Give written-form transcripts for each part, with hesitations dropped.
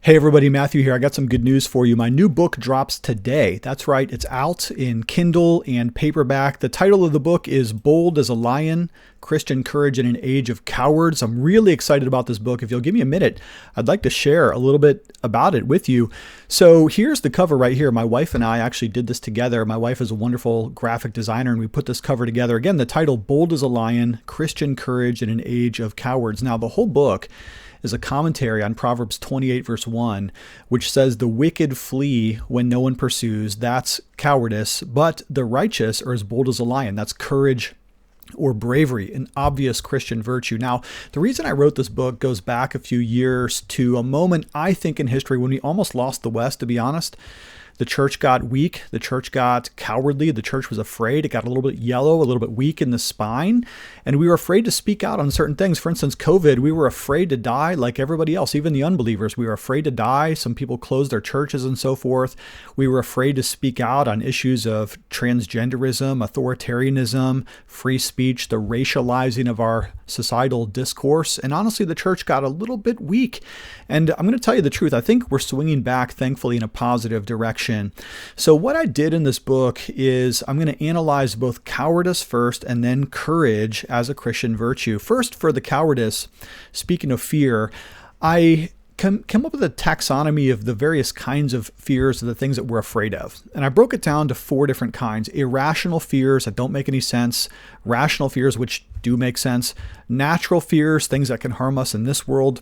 Hey everybody, Matthew here. I got some good news for you. My new book drops today. That's right, it's out in Kindle and paperback. The title of the book is Bold as a Lion, Christian Courage in an Age of Cowards. I'm really excited about this book. If you'll give me a minute, I'd like to share a little bit about it with you. So here's the cover right here. My wife and I actually did this together. My wife is a wonderful graphic designer, and we put this cover together. Again, the title, Bold as a Lion, Christian Courage in an Age of Cowards. Now, the whole book is a commentary on Proverbs 28 verse 1, which says, "The wicked flee when no one pursues." That's cowardice. "But the righteous are as bold as a lion." That's courage or bravery, an obvious Christian virtue. Now, the reason I wrote this book goes back a few years to a moment, I think, in history when we almost lost the West, to be honest. The church got weak. The church got cowardly. The church was afraid. It got a little bit yellow, a little bit weak in the spine. And we were afraid to speak out on certain things. For instance, COVID, we were afraid to die like everybody else, even the unbelievers. We were afraid to die. Some people closed their churches and so forth. We were afraid to speak out on issues of transgenderism, authoritarianism, free speech, the racializing of our societal discourse. And honestly, the church got a little bit weak. And I'm going to tell you the truth. I think we're swinging back, thankfully, in a positive direction. So what I did in this book is I'm going to analyze both cowardice first and then courage as a Christian virtue. First, for the cowardice, speaking of fear, I come up with a taxonomy of the various kinds of fears, of the things that we're afraid of. And I broke it down to 4 different kinds: irrational fears that don't make any sense, rational fears which do make sense, natural fears, things that can harm us in this world,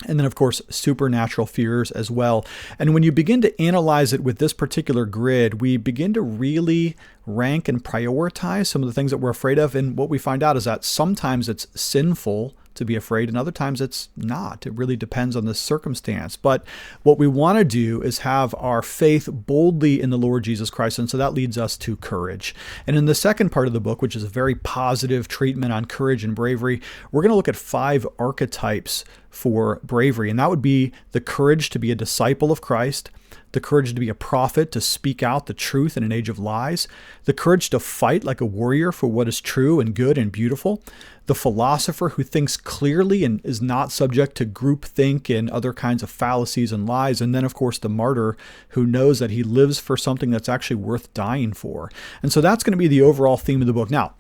and then, of course, supernatural fears as well. And when you begin to analyze it with this particular grid, we begin to really rank and prioritize some of the things that we're afraid of. And what we find out is that sometimes it's sinful to be afraid, and other times it's not. It really depends on the circumstance. But what we want to do is have our faith boldly in the Lord Jesus Christ, and so that leads us to courage. And in the second part of the book, which is a very positive treatment on courage and bravery, we're going to look at 5 archetypes for bravery, and that would be the courage to be a disciple of Christ, the courage to be a prophet, to speak out the truth in an age of lies, the courage to fight like a warrior for what is true and good and beautiful, the philosopher who thinks clearly and is not subject to groupthink and other kinds of fallacies and lies, and then, of course, the martyr who knows that he lives for something that's actually worth dying for. And so that's going to be the overall theme of the book. Now,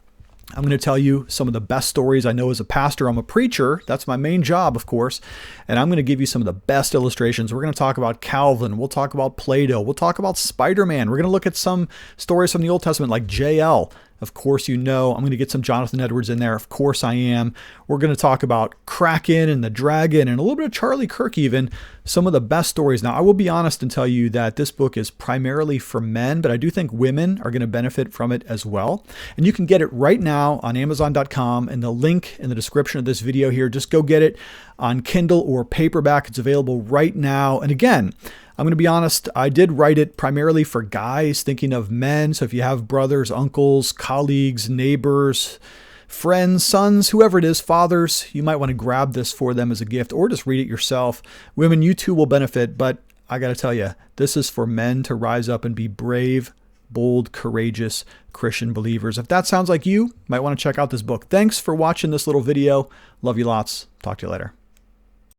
I'm going to tell you some of the best stories I know as a pastor. I'm a preacher. That's my main job, of course. And I'm going to give you some of the best illustrations. We're going to talk about Calvin. We'll talk about Plato. We'll talk about Spider-Man. We're going to look at some stories from the Old Testament like JL. Of course, you know, I'm going to get some Jonathan Edwards in there. Of course I am. We're going to talk about Kraken and the Dragon and a little bit of Charlie Kirk even, some of the best stories. Now, I will be honest and tell you that this book is primarily for men, but I do think women are going to benefit from it as well. And you can get it right now on Amazon.com, and the link in the description of this video here. Just go get it on Kindle or paperback. It's available right now. And again, I'm going to be honest, I did write it primarily for guys, thinking of men. So if you have brothers, uncles, colleagues, neighbors, friends, sons, whoever it is, fathers, you might want to grab this for them as a gift or just read it yourself. Women, you too will benefit, but I got to tell you, this is for men to rise up and be brave, bold, courageous Christian believers. If that sounds like you might want to check out this book. Thanks for watching this little video. Love you lots. Talk to you later.